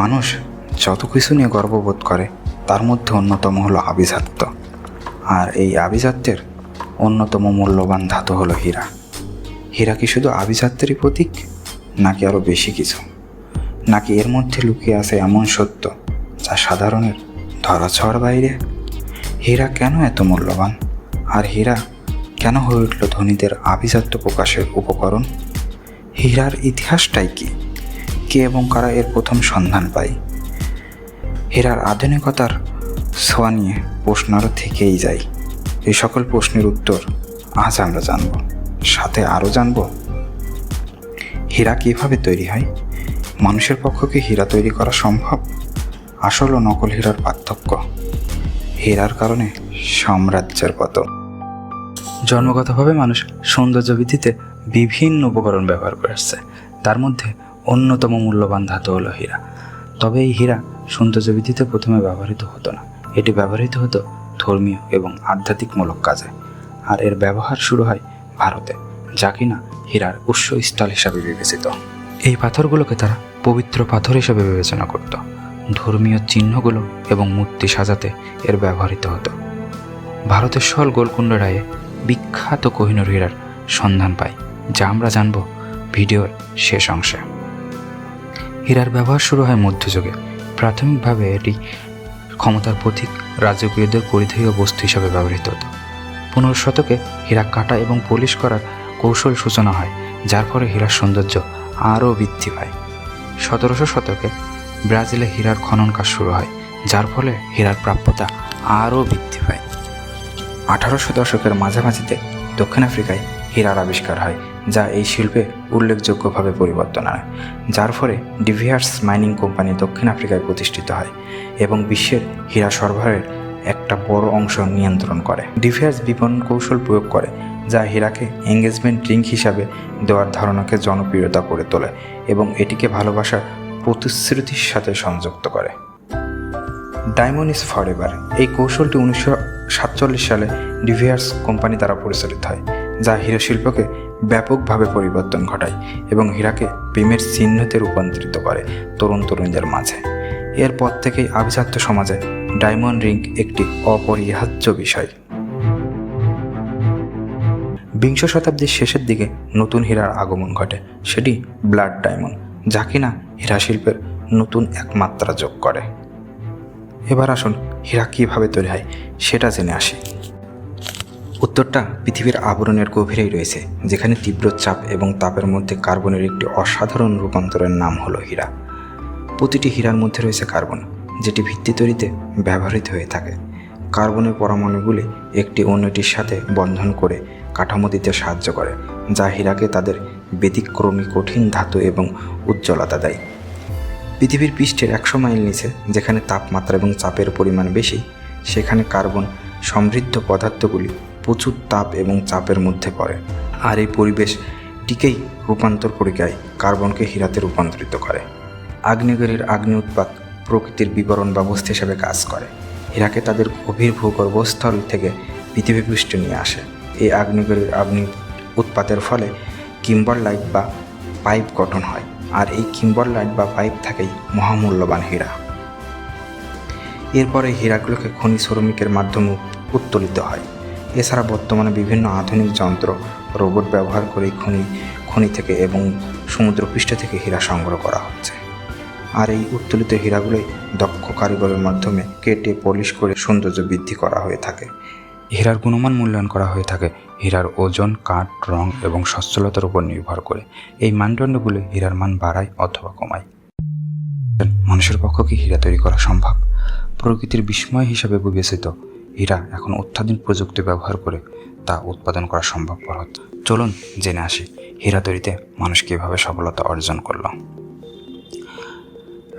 মানুষ যত কিছু নিয়ে গর্ববোধ করে তার মধ্যে অন্যতম হলো আভিজাত্য। আর এই আভিজাত্যের অন্যতম মূল্যবান ধাতু হলো হীরা। হীরা কি শুধু আভিজাত্যেরই প্রতীক, নাকি আরও বেশি কিছু? নাকি এর মধ্যে লুকিয়ে আছে এমন সত্য যা সাধারণের ধরাছোঁয়ার বাইরে? হীরা কেন এত মূল্যবান, আর হীরা কেন হয়ে উঠল ধনীদের আভিজাত্য প্রকাশের উপকরণ? হীরার ইতিহাসটাই কি? কে এবং কারা এর প্রথম সন্ধান পায়? হীরার আধুনিকতার ছোঁয়া নিয়ে প্রশ্ন আরও থেকেই যায়। এই সকল প্রশ্নের উত্তর আজ আমরা জানব। সাথে আরও জানব হীরা কীভাবে তৈরি হয়, মানুষের পক্ষে কি হীরা তৈরি করা সম্ভব, আসল ও নকল হীরার পার্থক্য, হীরার কারণে সাম্রাজ্যের পতন। জন্মগতভাবে মানুষ সৌন্দর্য বৃদ্ধিতে বিভিন্ন উপকরণ ব্যবহার করে আসছে। তার মধ্যে অন্যতম মূল্যবান ধাতু হলো হীরা। তবে এই হীরা সৌন্দর্য বৃদ্ধিতে প্রথমে ব্যবহৃত হতো না। এটি ব্যবহৃত হতো ধর্মীয় এবং আধ্যাত্মিকমূলক কাজে। আর এর ব্যবহার শুরু হয় ভারতে, যা কিনা হীরার উৎসস্থল হিসাবে বিবেচিত। এই পাথরগুলোকে তারা পবিত্র পাথর হিসেবে বিবেচনা করত। ধর্মীয় চিহ্নগুলো এবং মূর্তি সাজাতে এর ব্যবহৃত হতো। ভারতের শল গোলকুণ্ড রায়ে বিখ্যাত কোহিনূর হীরার সন্ধান পাই, যা আমরা জানব ভিডিওর শেষ অংশে। হীরার ব্যবহার শুরু হয় মধ্যযুগে। প্রাথমিকভাবে এটি ক্ষমতার প্রতীক, রাজকীয়দের পরিধেয় বস্তু হিসাবে ব্যবহৃত হতো। 15 শতকে হীরা কাটা এবং পলিশ করার কৌশল সূচনা হয়, যার ফলে হীরার সৌন্দর্য আরও বৃদ্ধি পায়। 1700 শতকে ব্রাজিলে হীরার খনন কাজ শুরু হয়, যার ফলে হীরার প্রাপ্যতা আরও বৃদ্ধি পায়। 1800 দশকের মাঝামাঝিতে দক্ষিণ আফ্রিকায় হীরার আবিষ্কার হয়, যা এই শিল্পে উল্লেখযোগ্যভাবে পরিবর্তন আনে, যার ফলে ডিভিয়ার্স মাইনিং কোম্পানি দক্ষিণ আফ্রিকায় প্রতিষ্ঠিত হয় এবং বিশ্বের হীরা সরবরাহের একটা বড় অংশ নিয়ন্ত্রণ করে। ডিভিয়ার্স বিপণন কৌশল প্রয়োগ করে, যা হীরাকে এঙ্গেজমেন্ট রিং হিসাবে দেওয়ার ধারণাকে জনপ্রিয়তা করে তোলে এবং এটিকে ভালোবাসার প্রতিশ্রুতির সাথে সংযুক্ত করে। ডায়মন্ড ইজ ফরএভার এই কৌশলটি 1947 সালে ডিভিয়ার্স কোম্পানি দ্বারা পরিচালিত হয়, যা হীরা শিল্পকে ব্যাপকভাবে পরিবর্তন ঘটায় এবং হীরাকে প্রেমের চিহ্নতে রূপান্তরিত করে তরুণীদের মাঝে। এরপর থেকেই আভিজাত্য সমাজে ডায়মন্ড রিং একটি অপরিহার্য বিষয়। বিংশ শতাব্দীর শেষের দিকে নতুন হীরার আগমন ঘটে, সেটি ব্লাড ডায়মন্ড, যা কিনা হীরা শিল্পের নতুন এক মাত্রা যোগ করে। এবার আসুন হীরা কীভাবে তৈরি হয় সেটা জেনে আসি। উত্তরটা পৃথিবীর আবরণের গভীরেই রয়েছে, যেখানে তীব্র চাপ এবং তাপের মধ্যে কার্বনের একটি অসাধারণ রূপান্তরের নাম হলো হীরা। প্রতিটি হীরার মধ্যে রয়েছে কার্বন, যেটি ভিত্তি তৈরিতে ব্যবহৃত হয়ে থাকে। কার্বনের পরমাণুগুলি একটি অন্যটির সাথে বন্ধন করে কাঠামো দিতে সাহায্য করে, যা হীরাকে তাদের ব্যতিক্রমী কঠিন ধাতু এবং উজ্জ্বলতা দেয়। পৃথিবীর পৃষ্ঠের 100 মাইল নিচে, যেখানে তাপমাত্রা এবং চাপের পরিমাণ বেশি, সেখানে কার্বন সমৃদ্ধ পদার্থগুলি প্রচুর তাপ এবং চাপের মধ্যে পড়ে। আর এই পরিবেশটিকেই রূপান্তর প্রক্রিয়ায় কার্বনকে হীরাতে রূপান্তরিত করে। আগ্নেয়গিরির আগ্নেয় উৎপাত প্রকৃতির বিবরণ ব্যবস্থা হিসেবে কাজ করে। হীরাকে তাদের গভীর ভূগর্ভস্থল থেকে পৃথিবী পৃষ্ঠে নিয়ে আসে। এই আগ্নেয়গিরির উৎপাতের ফলে কিম্বারলাইট বা পাইপ গঠন হয়, আর এই কিম্বারলাইট বা পাইপ থেকেই মহামূল্যবান হীরা। এরপরে হীরাগুলোকে খনি শ্রমিকের মাধ্যমে উত্তোলিত হয়। এছাড়া বর্তমানে বিভিন্ন আধুনিক যন্ত্র, রোবট ব্যবহার করে খনি থেকে এবং সমুদ্রপৃষ্ঠ থেকে হীরা সংগ্রহ করা হচ্ছে। আর এই উত্তোলিত হীরাগুলোই দক্ষ কারিগরের মাধ্যমে কেটে পলিশ করে সৌন্দর্য বৃদ্ধি করা হয়ে থাকে। হীরার গুণমান মূল্যায়ন করা হয়ে থাকে হীরার ওজন, কাঠ, রং এবং সচ্ছলতার উপর নির্ভর করে। এই মানদণ্ডগুলো হীরার মান বাড়ায় অথবা কমায়। মানুষের পক্ষে কি হীরা তৈরি করা সম্ভব? প্রকৃতির বিস্ময় হিসাবে বিবেচিত হীরা এখন অত্যাধুনিক প্রযুক্তি ব্যবহার করে তা উৎপাদন করা সম্ভবপর হচ্ছে। চলুন জেনে আসি হীরা তৈরিতে মানুষ কীভাবে সফলতা অর্জন করল।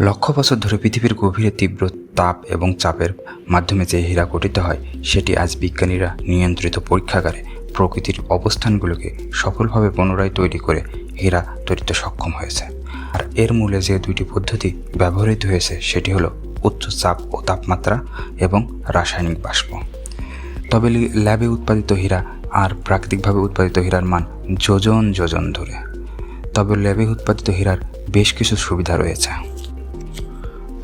লক্ষ বছর ধরে পৃথিবীর গভীরে তীব্র তাপ এবং চাপের মাধ্যমে যে হীরা গঠিত হয়, সেটি আজ বিজ্ঞানীরা নিয়ন্ত্রিত পরীক্ষাগারে প্রকৃতির অবস্থানগুলোকে সফলভাবে পুনরায় তৈরি করে হীরা তৈরিতে সক্ষম হয়েছে। আর এর মূলে যে দুইটি পদ্ধতি ব্যবহৃত হয়েছে সেটি হলো উচ্চ চাপ ও তাপমাত্রা এবং রাসায়নিক বাষ্প। তবে ল্যাবে উৎপাদিত হীরা আর প্রাকৃতিকভাবে উৎপাদিত হীরার মান যোজন ধরে। তবে ল্যাবে উৎপাদিত হীরার বেশ কিছু সুবিধা রয়েছে।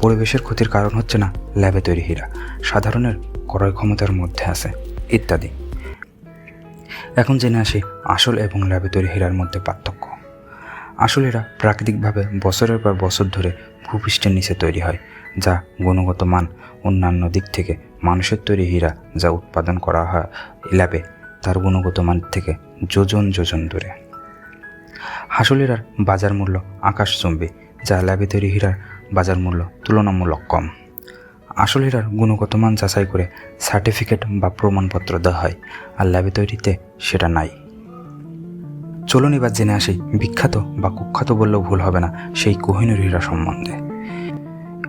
পরিবেশের ক্ষতির কারণ হচ্ছে না ল্যাবে তৈরি হীরা, সাধারণের ক্রয় ক্ষমতার মধ্যে আছে ইত্যাদি। এখন জেনে আসি আসল এবং ল্যাবে তৈরি হীরার মধ্যে পার্থক্য। আসল হীরা প্রাকৃতিকভাবে বছরের পর বছর ধরে ভূপৃষ্ঠের নিচে তৈরি হয়, যা গুণগত মান অন্যান্য দিক থেকে মানুষের তৈরি হীরা যা উৎপাদন করা হয় ল্যাবে তার গুণগত মান থেকে যোজন যোজন দূরে। আসল হীরার বাজার মূল্য আকাশচুম্বী, যা ল্যাবে তৈরি হীরার বাজার মূল্য তুলনামূলক কম। আসল হীরার গুণগত মান যাচাই করে সার্টিফিকেট বা প্রমাণপত্র দেওয়া হয়, আর ল্যাবে তৈরিতে সেটা নাই। চলুন এবার জেনে আসি বিখ্যাত বা কুখ্যাত বললেও ভুল হবে না সেই কোহিনূর হীরা সম্বন্ধে।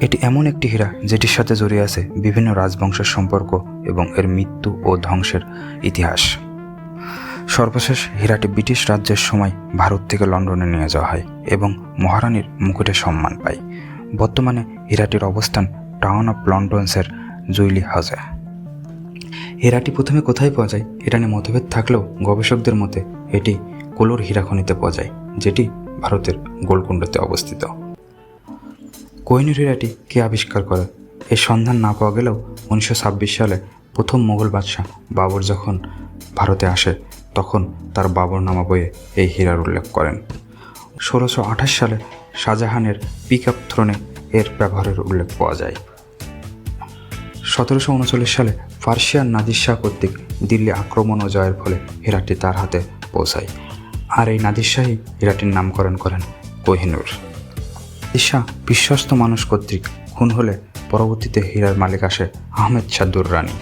এটি এমন একটি হীরা যেটির সাথে জড়িয়ে আছে বিভিন্ন রাজবংশের সম্পর্ক এবং এর মৃত্যু ও ধ্বংসের ইতিহাস। সর্বশেষ হীরাটি ব্রিটিশ রাজ্যের সময় ভারত থেকে লন্ডনে নিয়ে যাওয়া হয় এবং মহারানীর মুকুটে সম্মান পায়। বর্তমানে হীরাটির অবস্থান টাউন অফ লন্ডনসের জুইলি হাউসে। হীরাটি প্রথমে কোথায় পাওয়া যায় এটা নিয়ে মতভেদ থাকলেও গবেষকদের মতে এটি কোলোর হীরা খনিতে পাওয়া যায়, যেটি ভারতের গোলকুণ্ডতে অবস্থিত। কোহিনূর হীরাটি কে আবিষ্কার করে এর সন্ধান না পাওয়া গেলেও 1926 সালে প্রথম মোগল বাদশাহ বাবর যখন ভারতে আসে তখন তার বাবরনামা বইয়ে এই হীরার উল্লেখ করেন। 1628 সালে শাহজাহানের পিক আপ থ্রোনে এর ব্যবহারের উল্লেখ পাওয়া যায়। 1739 সালে পার্সিয়ান নাদির শাহ কর্তৃক দিল্লি আক্রমণ ও জয়ের ফলে হীরাটি তার হাতে পৌঁছায়, আর এই নাদির শাহই হীরাটির নামকরণ করেন কোহিনূর। নাদির শাহ বিশ্বস্ত মানুষ কর্তৃক খুন হলে পরবর্তীতে হীরার মালিক আসে আহমেদ শাহ দুররানি,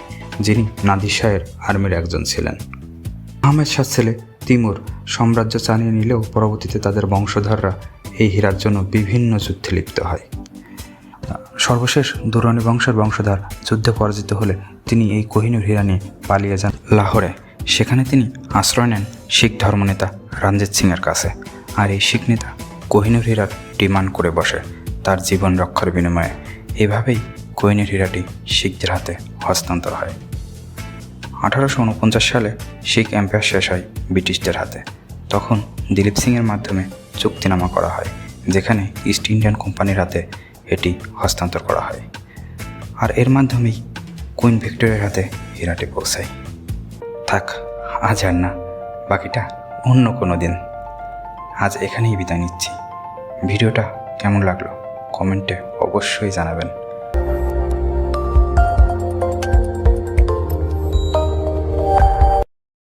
যিনি নাদির শাহের আর্মির একজন ছিলেন। আহমেদ শাহ ছেলে তিমুর সাম্রাজ্য চালিয়ে নিলেও পরবর্তীতে তাদের বংশধররা এই হীরার জন্য বিভিন্ন যুদ্ধে লিপ্ত হয়। সর্বশেষ দুররানি বংশের বংশধর যুদ্ধে পরাজিত হলে তিনি এই কোহিনূর হীরা নিয়ে পালিয়ে যান লাহোরে। সেখানে তিনি আশ্রয় নেন শিখ ধর্মনেতা রঞ্জিত সিংয়ের কাছে, আর এই শিখ নেতা কোহিনূর হীরার ডিমান্ড করে বসে তার জীবন রক্ষার বিনিময়ে। এভাবেই কোহিনূর হীরাটি শিখদের হাতে হস্তান্তর হয়। 1849 সালে শিখ এম্পায়ার শেষ হয় ব্রিটিশদের হাতে। তখন দিলীপ সিংয়ের মাধ্যমে চুক্তিনামা করা হয়, যেখানে ইস্ট ইন্ডিয়ান কোম্পানির হাতে এটি হস্তান্তর করা হয়, আর এর মাধ্যমেই কুইন ভিক্টোরিয়ার হাতে হীরাটি পৌঁছায়। থাক, আজ আর না, বাকিটা অন্য কোনো দিন। আজ এখানেই বিদায় নিচ্ছি। ভিডিওটা কেমন লাগলো কমেন্টে অবশ্যই জানাবেন।